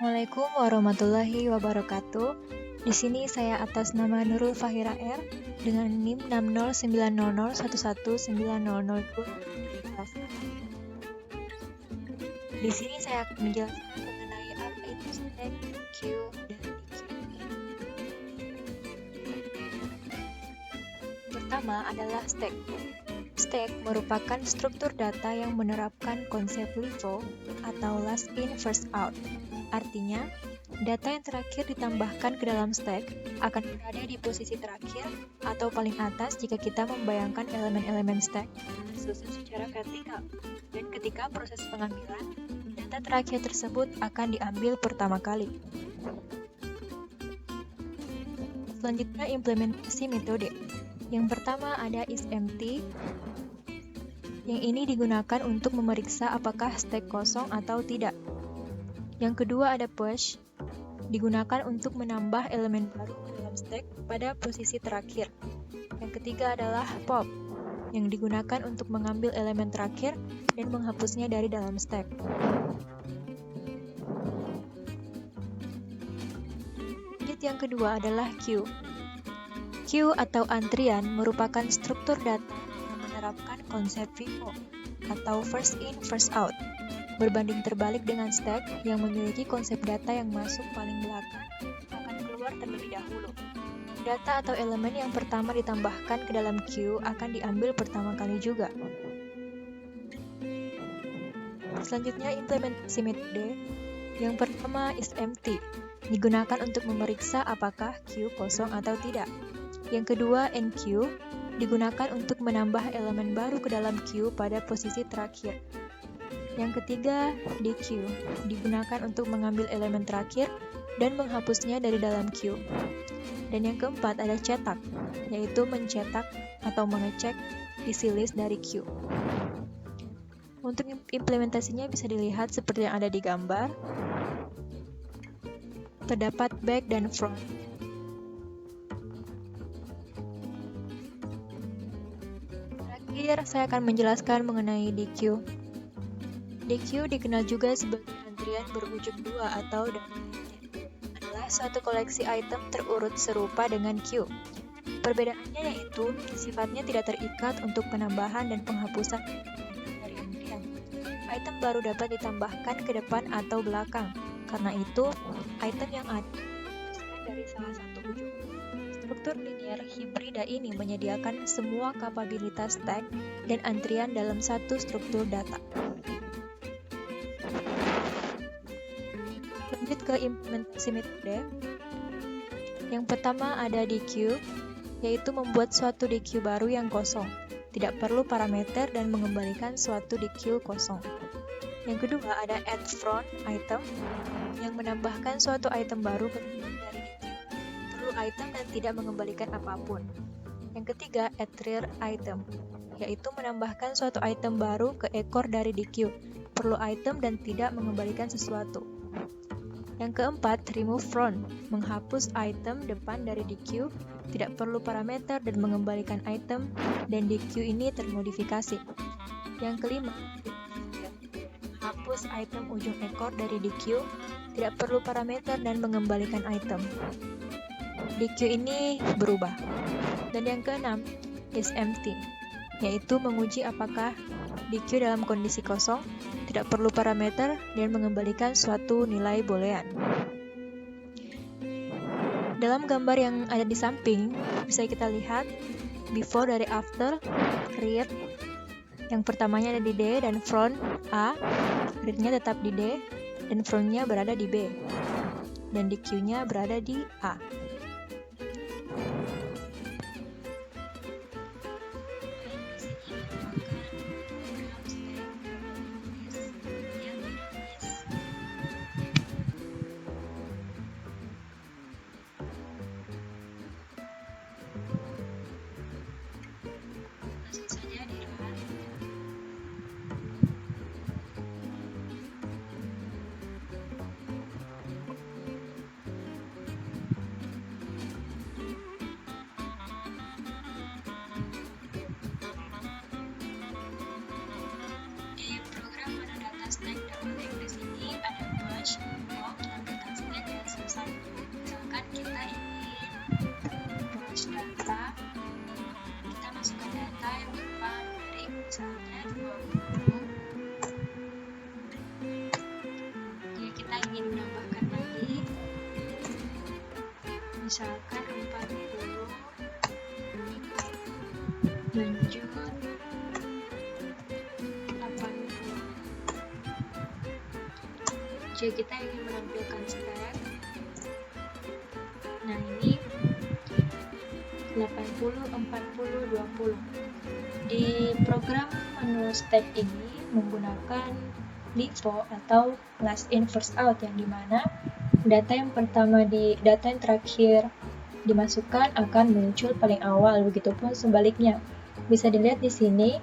Assalamualaikum warahmatullahi wabarakatuh. Di sini saya atas nama Nurul Fahira R dengan NIM 609001190002. Di sini saya akan menjelaskan mengenai apa itu stack, queue, dan dequeue. Pertama adalah stack. Stack merupakan struktur data yang menerapkan konsep LIFO atau last in first out. Artinya, data yang terakhir ditambahkan ke dalam stack akan berada di posisi terakhir atau paling atas jika kita membayangkan elemen-elemen stack disusun secara vertikal. Dan ketika proses pengambilan, data terakhir tersebut akan diambil pertama kali. Selanjutnya implementasi metode. Yang pertama ada isEmpty. Yang ini digunakan untuk memeriksa apakah stack kosong atau tidak. Yang kedua ada push, digunakan untuk menambah elemen baru ke dalam stack pada posisi terakhir. Yang ketiga adalah pop, yang digunakan untuk mengambil elemen terakhir dan menghapusnya dari dalam stack. Lanjut yang kedua adalah queue. Queue atau antrian merupakan struktur data yang menerapkan konsep FIFO atau first in first out. Berbanding terbalik dengan stack yang memiliki konsep data yang masuk paling belakang akan keluar terlebih dahulu. Data atau elemen yang pertama ditambahkan ke dalam queue akan diambil pertama kali juga. Selanjutnya implementasi metode. Yang pertama isEmpty, digunakan untuk memeriksa apakah queue kosong atau tidak. Yang kedua enqueue, digunakan untuk menambah elemen baru ke dalam queue pada posisi terakhir. Yang ketiga, dequeue, digunakan untuk mengambil elemen terakhir dan menghapusnya dari dalam queue. Dan yang keempat ada cetak, yaitu mencetak atau mengecek isi list dari queue. Untuk implementasinya bisa dilihat seperti yang ada di gambar. Terdapat back dan front. Terakhir, saya akan menjelaskan mengenai dequeue. Dequeue dikenal juga sebagai antrian berujung dua atau adalah suatu koleksi item terurut serupa dengan queue. Perbedaannya yaitu sifatnya tidak terikat untuk penambahan dan penghapusan dari antrian. Item baru dapat ditambahkan ke depan atau belakang. Karena itu, item yang ada dari salah satu ujung. Struktur linear hibrida ini menyediakan semua kapabilitas stack dan antrian dalam satu struktur data. Lanjut ke implementasi metode. Yang pertama ada dequeue, yaitu membuat suatu dequeue baru yang kosong. Tidak perlu parameter dan mengembalikan suatu dequeue kosong. Yang kedua ada add front item, yang menambahkan suatu item baru ke depan dari dequeue. Perlu item dan tidak mengembalikan apapun. Yang ketiga add rear item, yaitu menambahkan suatu item baru ke ekor dari dequeue. Perlu item dan tidak mengembalikan sesuatu. Yang keempat, remove front, menghapus item depan dari dequeue, tidak perlu parameter dan mengembalikan item, dan dequeue ini termodifikasi. Yang kelima, hapus item ujung ekor dari dequeue, tidak perlu parameter dan mengembalikan item. Dequeue ini berubah. Dan yang keenam, isEmpty, yaitu menguji apakah dequeue dalam kondisi kosong, tidak perlu parameter, dan mengembalikan suatu nilai boolean. Dalam gambar yang ada di samping, bisa kita lihat before dari after, rear, yang pertamanya ada di D dan front A, rear-nya tetap di D, dan front-nya berada di B, dan dequeue-nya berada di A. Misalkan kita ingin mengurus data, kita masukkan data yang berupa numerik, misalnya 20. Jika kita ingin menambahkan lagi, misalkan 40 lanjut 80. Jika kita ingin menampilkan step, nah ini 80, 40, 20. Di program menu step ini menggunakan LIFO atau last in first out, yang dimana data yang terakhir dimasukkan akan muncul paling awal, begitupun sebaliknya. Bisa dilihat di sini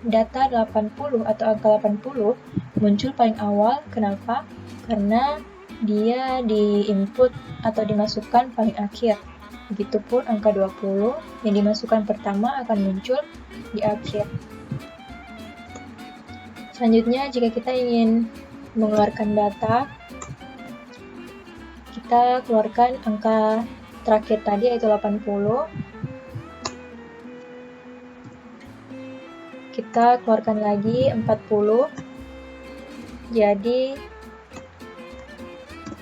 data 80 atau angka 80 muncul paling awal. Kenapa? Karena dia di-input atau dimasukkan paling akhir. Begitupun angka 20 yang dimasukkan pertama akan muncul di akhir. Selanjutnya, jika kita ingin mengeluarkan data, kita keluarkan angka terakhir tadi, yaitu 80. Kita keluarkan lagi 40. Jadi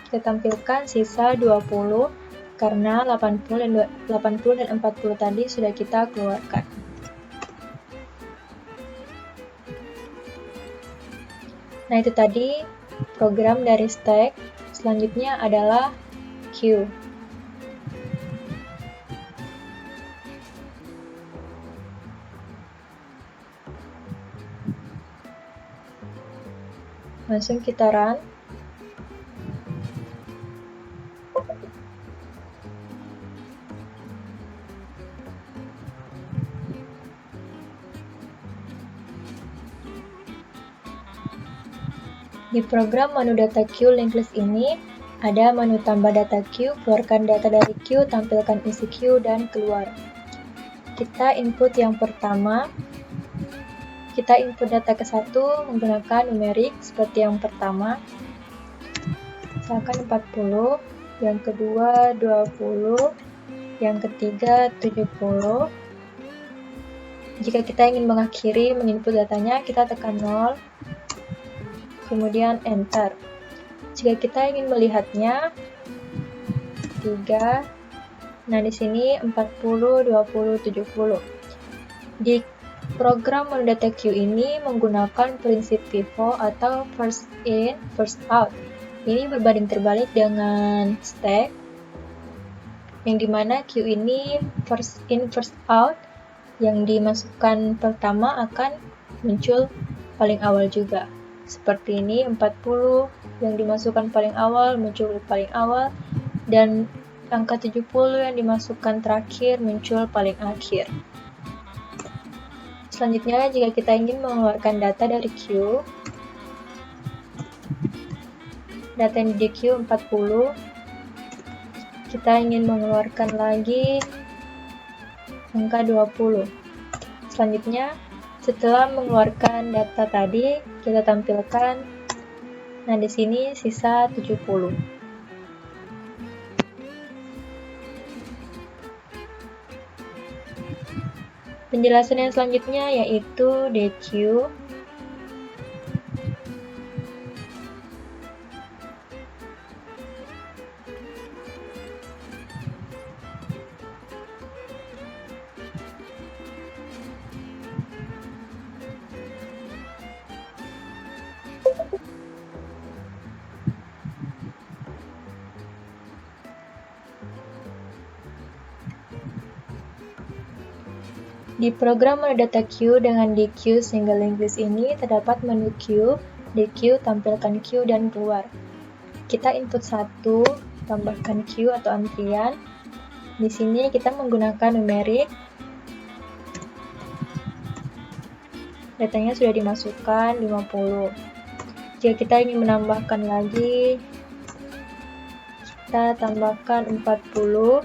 kita tampilkan sisa 20 karena 80 dan 40 tadi sudah kita keluarkan. Nah, itu tadi program dari stack. Selanjutnya adalah queue. Langsung kita run. Di program menu data queue linked list ini, ada menu tambah data queue, keluarkan data dari queue, tampilkan isi queue, dan keluar. Kita input yang pertama. Kita input data ke satu menggunakan numerik seperti yang pertama, misalkan 40, yang kedua 20, yang ketiga 70. Jika kita ingin mengakhiri menginput datanya, kita tekan 0, kemudian enter. Jika kita ingin melihatnya, 3. Nah, di sini 40, 20, 70. Di program menu data queue ini menggunakan prinsip FIFO atau first in, first out. Ini berbanding terbalik dengan stack, yang dimana queue ini first in, first out. Yang dimasukkan pertama akan muncul paling awal juga. Seperti ini, 40 yang dimasukkan paling awal muncul paling awal, dan angka 70 yang dimasukkan terakhir muncul paling akhir. Selanjutnya, jika kita ingin mengeluarkan data dari queue, data yang di queue 40, kita ingin mengeluarkan lagi angka 20. Selanjutnya, setelah mengeluarkan data tadi, kita tampilkan, nah di sini sisa 70. Penjelasan yang selanjutnya yaitu dequeue. Di program menu data queue dengan dequeue single linked list ini terdapat menu queue, dequeue, tampilkan queue, dan keluar. Kita input 1, tambahkan queue atau antrian. Di sini kita menggunakan numerik. Datanya sudah dimasukkan 50. Jika kita ingin menambahkan lagi, kita tambahkan 40.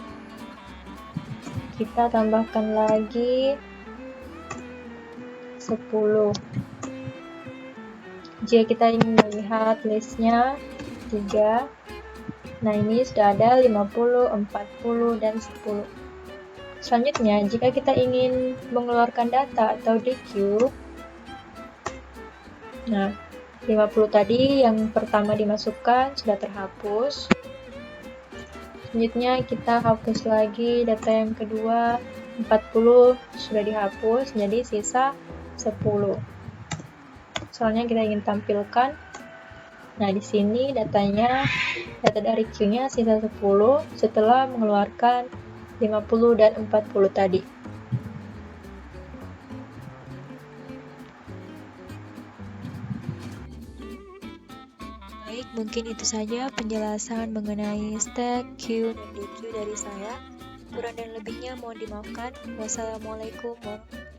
Kita tambahkan lagi 10. Jika kita ingin melihat listnya 3, Nah, ini sudah ada 50, 40, dan 10. Selanjutnya, jika kita ingin mengeluarkan data atau DQ, nah, 50 tadi yang pertama dimasukkan sudah terhapus. Selanjutnya kita hapus lagi data yang kedua, 40 sudah dihapus, jadi sisa 10. Soalnya kita ingin tampilkan. Nah, di sini datanya, data dari Q-nya sisa 10 setelah mengeluarkan 50 dan 40 tadi. Baik, mungkin itu saja penjelasan mengenai stack, queue, dan DQ dari saya. Kurang dan lebihnya mohon dimaafkan. Wassalamualaikum warahmatullahi wabarakatuh.